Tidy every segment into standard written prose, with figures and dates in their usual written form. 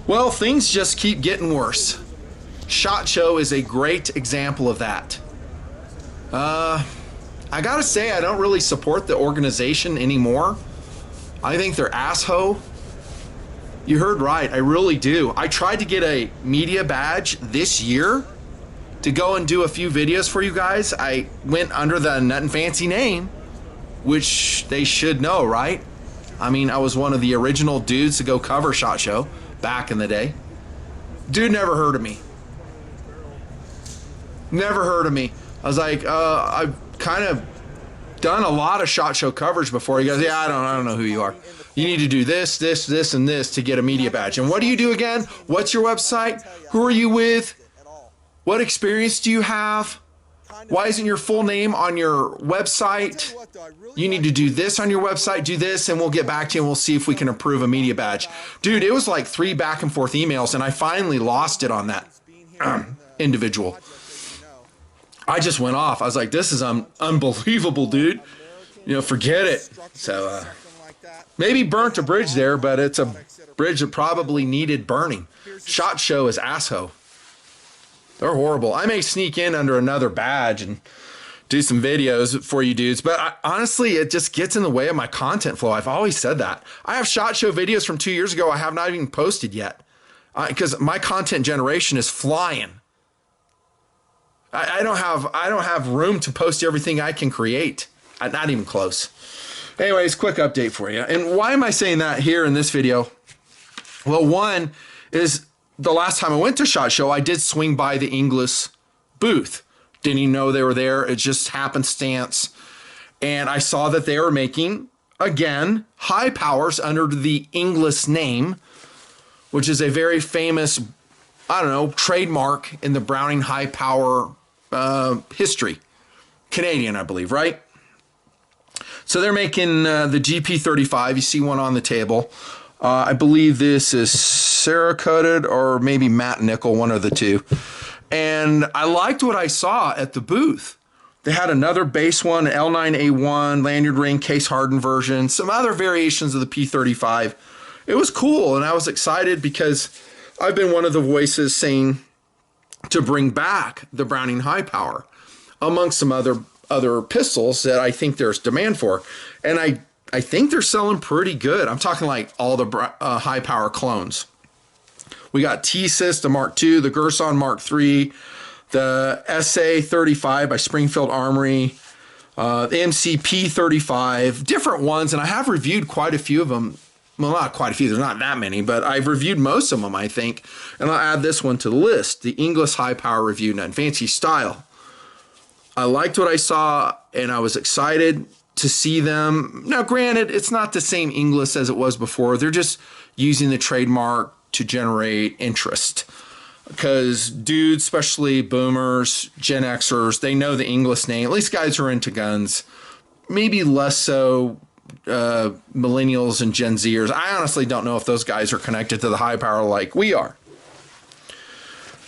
Well, things just keep getting worse. SHOT Show is a great example of that. I gotta say, I don't really support the organization anymore. I think they're asshole. You heard right, I really do. I tried to get a media badge this year to go and do a few videos for you guys. I went under the Nut and Fancy name, which they should know, right? I mean, I was one of the original dudes to go cover SHOT Show back in the day. Dude never heard of me. Never heard of me. I was like, I've kind of done a lot of SHOT Show coverage before. He goes, yeah, I don't know who you are. You need to do this, this, this, and this to get a media badge. And what do you do again? What's your website? Who are you with? What experience do you have? Why isn't your full name on your website? You need to do this on your website, do this, and we'll get back to you and we'll see if we can approve a media badge. Dude, it was like 3 back and forth emails, and I finally lost it on that individual. I just went off. I was like, this is unbelievable, dude. You know, forget it. So maybe burnt a bridge there, but it's a bridge that probably needed burning. SHOT Show is asshole. They're horrible. I may sneak in under another badge and do some videos for you dudes, but honestly, it just gets in the way of my content flow. I've always said that. I have SHOT Show videos from 2 years ago I have not even posted yet because my content generation is flying. I don't have room to post everything I can create. Not even close. Anyways, quick update for you. And why am I saying that here in this video? Well, one is the last time I went to SHOT Show, I did swing by the Inglis booth. Didn't even know they were there. It just happenstance. And I saw that they were making, again, high powers under the Inglis name, which is a very famous, I don't know, trademark in the Browning high power history. Canadian, I believe, right? So they're making the GP35. You see one on the table. I believe this is Cerakoted or maybe matte nickel, one of the two. And I liked what I saw at the booth. They had another base one, an L9A1, lanyard ring, case hardened version, some other variations of the P35. It was cool, and I was excited because I've been one of the voices saying to bring back the Browning high power amongst some other pistols that I think there's demand for. And I think they're selling pretty good. I'm talking like all the high power clones. We got T-Sys, the Mark II, the Gerson Mark III, the SA35 by Springfield Armory, the MCP35, different ones. And I have reviewed quite a few of them. Well, not quite a few. There's not that many, but I've reviewed most of them, I think. And I'll add this one to the list, the Inglis High Power Review, Nut and Fancy Style. I liked what I saw, and I was excited to see them. Now, granted, it's not the same Inglis as it was before. They're just using the trademark to generate interest. Because dudes, especially boomers, Gen Xers, they know the Inglis name. At least guys who are into guns. Maybe less so millennials and Gen Zers. I honestly don't know if those guys are connected to the high power like we are.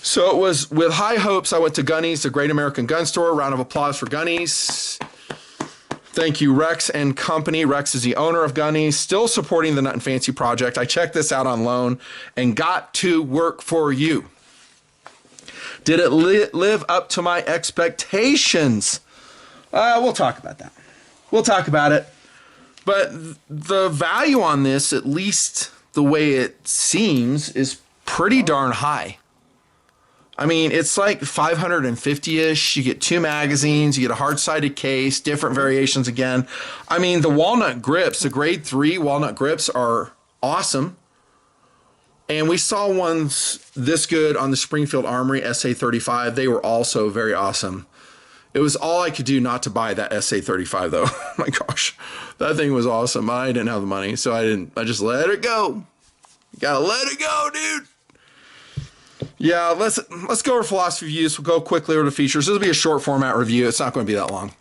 So it was with high hopes I went to Gunny's, the Great American Gun Store. Round of applause for Gunny's. Thank you, Rex and Company. Rex is the owner of Gunny's, still supporting the Nut and Fancy project. I checked this out on loan and got to work for you. Did it live up to my expectations? We'll talk about that. We'll talk about it. But the value on this, at least the way it seems, is pretty darn high. I mean, it's like 550-ish. You get 2 magazines. You get a hard-sided case, different variations again. I mean, the walnut grips, the grade 3 walnut grips are awesome. And we saw ones this good on the Springfield Armory SA35. They were also very awesome. It was all I could do not to buy that SA35, though. Oh my gosh, that thing was awesome. I didn't have the money, so I just let it go. You gotta let it go, dude. Yeah, let's go over philosophy views. We'll go quickly over the features. This will be a short format review. It's not going to be that long.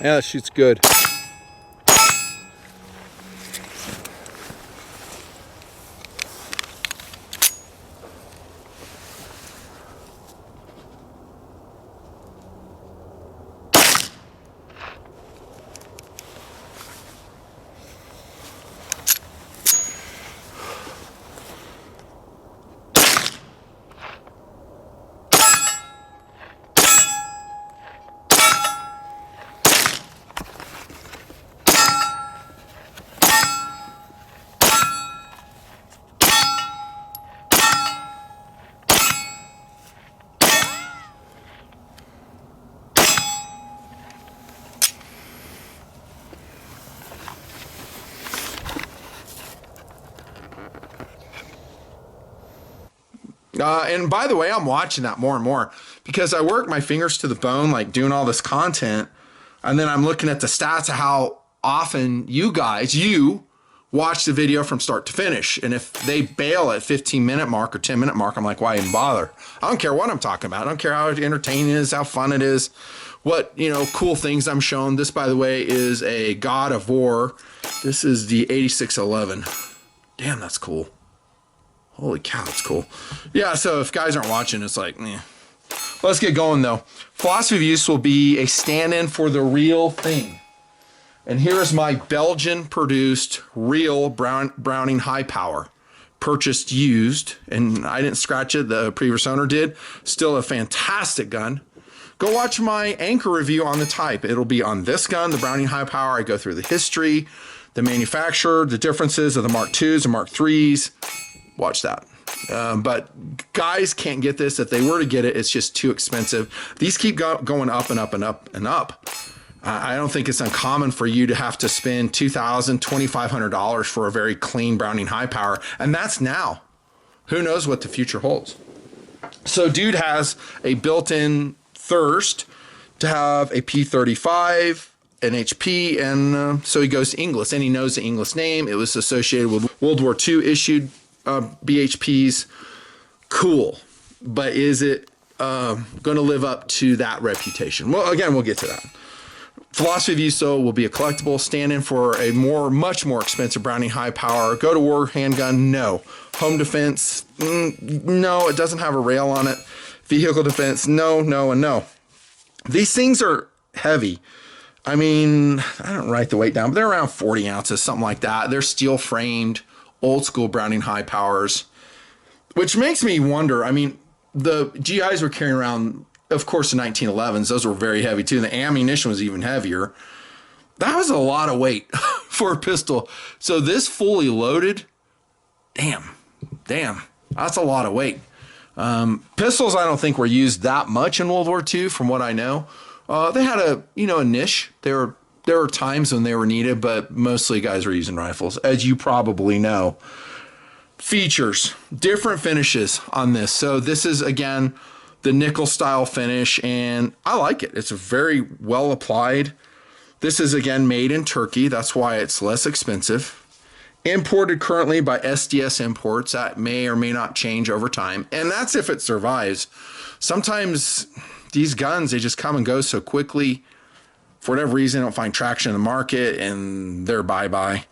Yeah, that shoots good. And by the way, I'm watching that more and more because I work my fingers to the bone, like doing all this content. And then I'm looking at the stats of how often you watch the video from start to finish. And if they bail at 15-minute mark or 10-minute mark, I'm like, why even bother? I don't care what I'm talking about. I don't care how entertaining it is, how fun it is, what, cool things I'm showing. This, by the way, is a God of War. This is the 8611. Damn, that's cool. Holy cow, that's cool. Yeah, so if guys aren't watching, it's like, eh. Let's get going, though. Philosophy of use will be a stand-in for the real thing. And here is my Belgian-produced real Browning high power. Purchased used, and I didn't scratch it. The previous owner did. Still a fantastic gun. Go watch my anchor review on the type. It'll be on this gun, the Browning high power. I go through the history, the manufacturer, the differences of the Mark IIs and Mark IIIs. Watch that. But guys can't get this. If they were to get it, it's just too expensive. These keep going up and up and up and up. I don't think it's uncommon for you to have to spend $2,000, $2,500 for a very clean Browning high power. And that's now. Who knows what the future holds? So dude has a built-in thirst to have a P35, an HP, and so he goes to Inglis, and he knows the Inglis name. It was associated with World War II issued BHPs. Cool. But is it going to live up to that reputation? Well, again, we'll get to that. Philosophy of use, though, will be a collectible stand-in for a much more expensive Browning high power. Go to war handgun, no. Home defense, no, it doesn't have a rail on it. Vehicle defense, no, no, and no. These things are heavy. I mean, I don't write the weight down, but they're around 40 ounces, something like that. They're steel framed, old school Browning high powers, which makes me wonder. I mean, the GIs were carrying around, of course, the 1911s. Those were very heavy too. And the ammunition was even heavier. That was a lot of weight for a pistol. So this fully loaded, damn, that's a lot of weight. Pistols, I don't think were used that much in World War II, from what I know. They had a niche. There were times when they were needed, but mostly guys were using rifles, as you probably know. Features, different finishes on this. So this is, again, the nickel style finish, and I like it. It's very well applied. This is, again, made in Turkey. That's why it's less expensive. Imported currently by SDS Imports. That may or may not change over time, and that's if it survives. Sometimes these guns, they just come and go so quickly. For whatever reason, they don't find traction in the market, and they're bye-bye.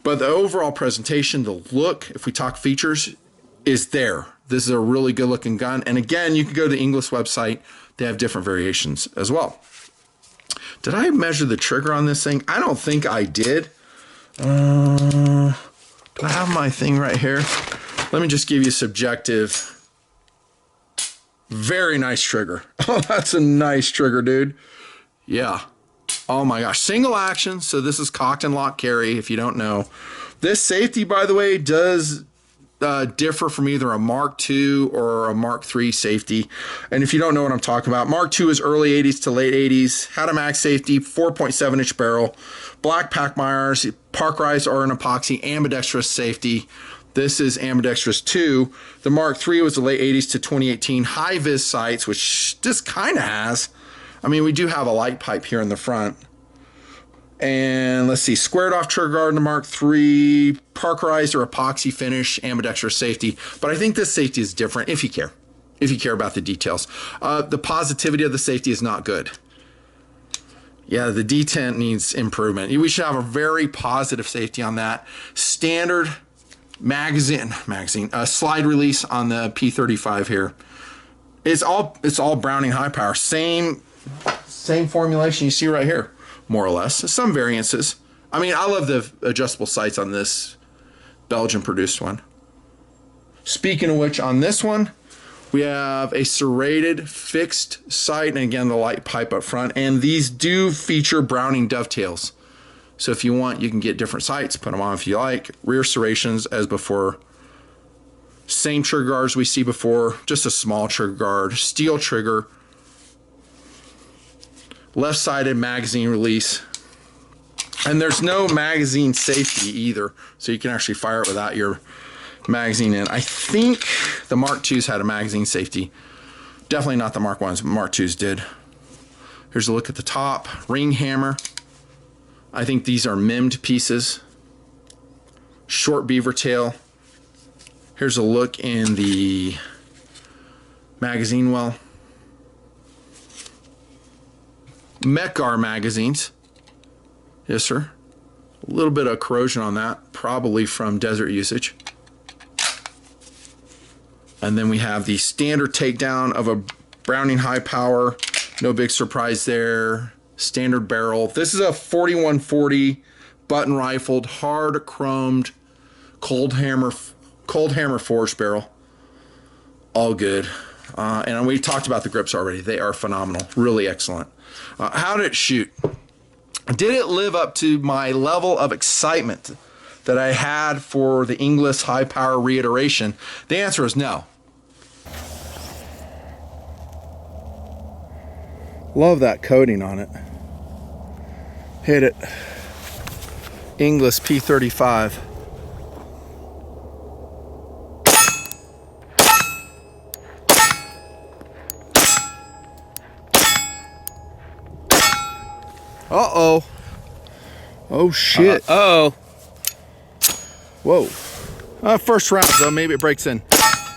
But the overall presentation, the look, if we talk features, is there. This is a really good-looking gun. And again, you can go to the Inglis website. They have different variations as well. Did I measure the trigger on this thing? I don't think I did. Do I have my thing right here? Let me just give you a subjective. Very nice trigger. Oh, that's a nice trigger, dude. Yeah. Oh my gosh. Single action. So this is cocked and lock carry, if you don't know. This safety, by the way, does differ from either a Mark II or a Mark III safety. And if you don't know what I'm talking about, Mark II is early 80s to late 80s. Had a max safety, 4.7-inch barrel, black Packmeyers, parkerized or an epoxy, ambidextrous safety. This is ambidextrous 2. The Mark III was the late 80s to 2018. High-vis sights, which this kind of has. I mean, we do have a light pipe here in the front. And let's see, squared off trigger guard in the Mark III, parkerized or epoxy finish, ambidextrous safety. But I think this safety is different if you care about the details. The positivity of the safety is not good. Yeah, the detent needs improvement. We should have a very positive safety on that. Standard magazine, slide release on the P35 here. It's all Browning high power. Same formulation you see right here, more or less. Some variances. I mean, I love the adjustable sights on this Belgian produced one. Speaking of which, on this one, we have a serrated fixed sight, and again, the light pipe up front. And these do feature Browning dovetails. So if you want, you can get different sights, put them on if you like. Rear serrations as before. Same trigger guards we see before, just a small trigger guard. Steel trigger. Left-sided magazine release. And there's no magazine safety either, so you can actually fire it without your magazine in. I think the Mark IIs had a magazine safety. Definitely not the Mark I's, but Mark IIs did. Here's a look at the top. Ring hammer. I think these are MIM'd pieces. Short beaver tail. Here's a look in the magazine well. Mekar magazines. Yes, sir. A little bit of corrosion on that, probably from desert usage. And then we have the standard takedown of a Browning high power. No big surprise there. Standard barrel. This is a 4140 button rifled, hard chromed, cold hammer forged barrel. All good. And we talked about the grips already. They are phenomenal. Really excellent. How did it shoot? Did it live up to my level of excitement that I had for the Inglis high power reiteration? The answer is no. Love that coating on it. Hit it. Inglis P35. Uh-oh. Oh, shit. Uh-oh. Whoa. First round, though. Maybe it breaks in.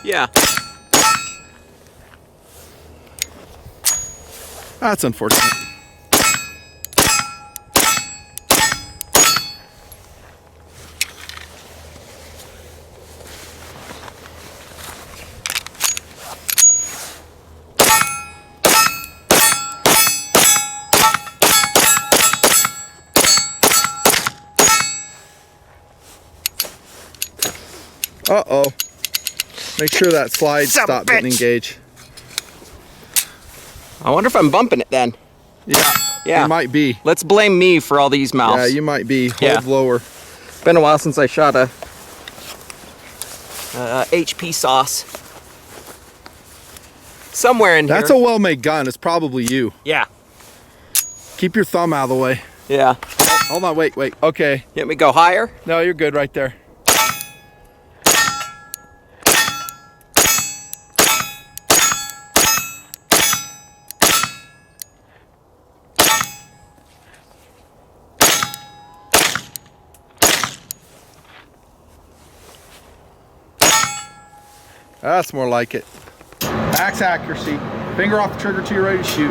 Yeah. That's unfortunate. Uh-oh. Make sure that slide stop getting engaged. I wonder if I'm bumping it then. Yeah, you might be. Let's blame me for all these mouths. Yeah, you might be. Hold lower. Been a while since I shot a HP sauce. Somewhere in here. That's a well-made gun. It's probably you. Yeah. Keep your thumb out of the way. Yeah. Hold on, wait. Okay. You want me to go higher? No, you're good right there. That's more like it. Max accuracy. Finger off the trigger till you're ready to shoot.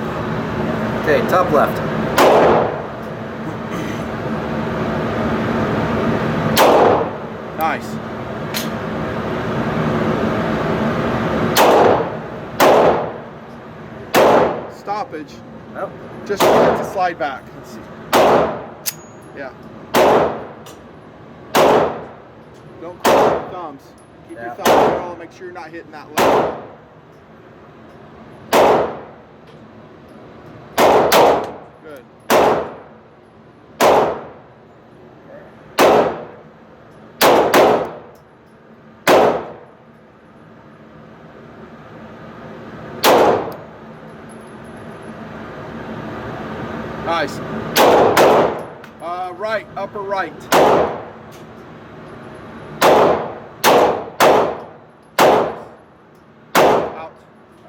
Okay, top left. Nice. Stoppage. Oh. Just get to slide back. Let's see. Yeah. Don't cross your thumbs. Keep your thumbs control and make sure you're not hitting that level. Good. Nice. Right, upper right.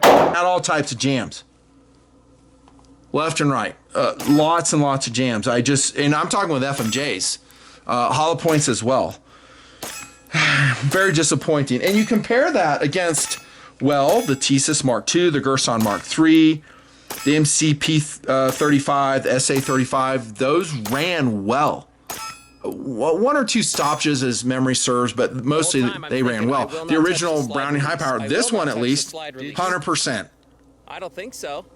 At all types of jams, left and right, lots and lots of jams. And I'm talking with FMJs, hollow points as well. Very disappointing. And you compare that against, well, the Thesis Mark II, the Gerson Mark III, The MC P35, the SA35, those ran well. One or two stoppages as memory serves, but mostly they ran well. The original Browning High Power, this one at least, 100%. I don't think so.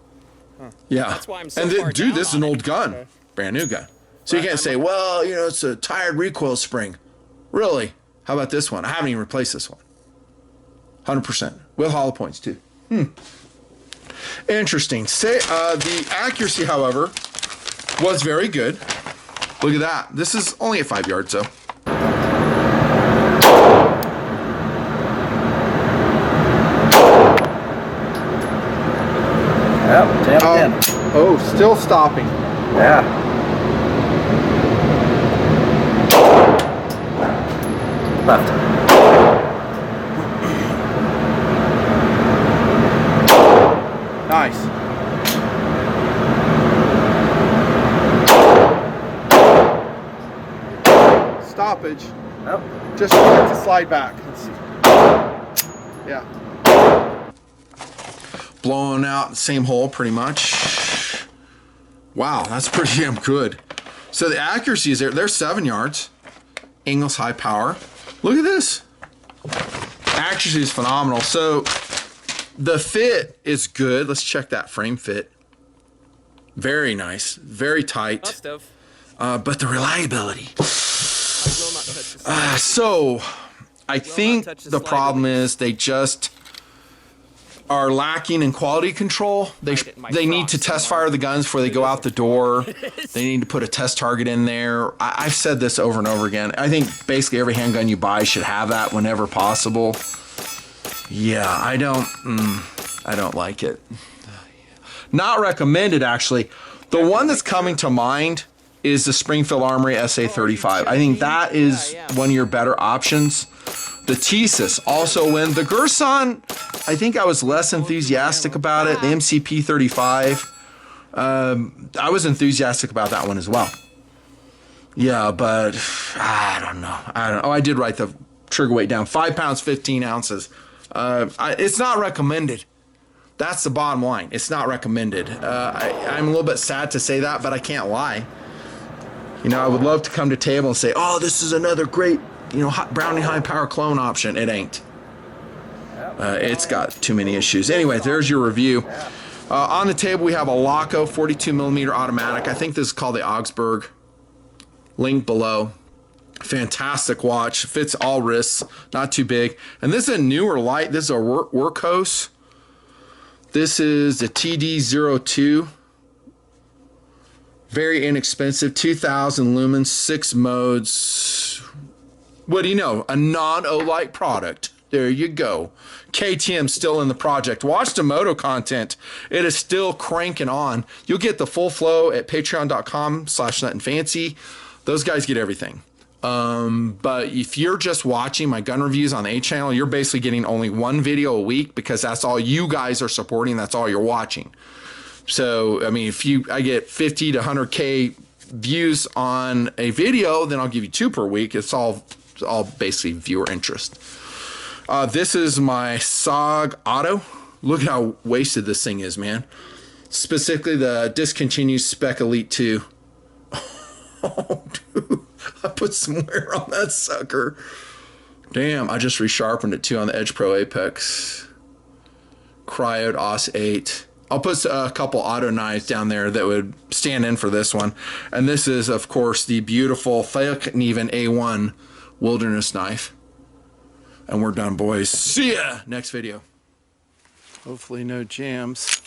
Yeah. That's why I'm so and far dude, down this is on an it. old gun. Brand new gun. So you can't say, well, you know, it's a tired recoil spring. Really? How about this one? I haven't even replaced this one. 100%. With hollow points, too. Interesting. The accuracy, however, was very good. Look at that. This is only at 5 yards, though. Yep, jammed in. Oh, still stopping. Yeah. Left. Nice. Stoppage. Yep. Just want it to slide back. Let's see. Yeah. Blowing out the same hole pretty much. Wow, that's pretty damn good. So the accuracy is there. They're 7 yards. Inglis High Power. Look at this. Accuracy is phenomenal. So the fit is good. Let's check that frame fit. Very nice. Very tight. But the reliability. So I think the problem is they just are lacking in quality control. They need to test fire the guns before they go out the door. They need to put a test target in there. I've said this over and over again. I think basically every handgun you buy should have that whenever possible. Yeah, I don't like it. Not recommended, actually. The one that's coming to mind is the Springfield Armory SA35. I think that is one of your better options. The Thesis also win. The Gerson, I think I was less enthusiastic about it. The MCP 35, I was enthusiastic about that one as well. Yeah, but I don't know. Oh, I did write the trigger weight down. 5 pounds, 15 ounces. It's not recommended. That's the bottom line. It's not recommended. I'm a little bit sad to say that, but I can't lie. You know, I would love to come to table and say, oh, this is another great, you know, Browning High Power clone option. It ain't. It's got too many issues. Anyway, there's your review. On the table, we have a Laco 42mm automatic. I think this is called the Augsburg. Link below. Fantastic watch. Fits all wrists. Not too big. And this is a newer light. This is a workhorse. This is the TD02. Very inexpensive, 2,000 lumens, 6 modes. What do you know? A non-Olight product. There you go. KTM still in the project. Watch the moto content. It is still cranking on. You'll get the full flow at patreon.com/nutandfancy. Those guys get everything. But if you're just watching my gun reviews on the A channel, you're basically getting only one video a week because that's all you guys are supporting. That's all you're watching. So, I mean, if I get 50 to 100K views on a video, then I'll give you 2 per week. It's all basically viewer interest. This is my SOG Auto. Look at how wasted this thing is, man. Specifically the discontinued Spec Elite 2. Oh, dude. I put some wear on that sucker. Damn, I just resharpened it too on the Edge Pro Apex. Cryode OS 8. I'll put a couple auto knives down there that would stand in for this one. And this is, of course, the beautiful Feldknieven A1 wilderness knife. And we're done, boys. See ya! Next video. Hopefully no jams.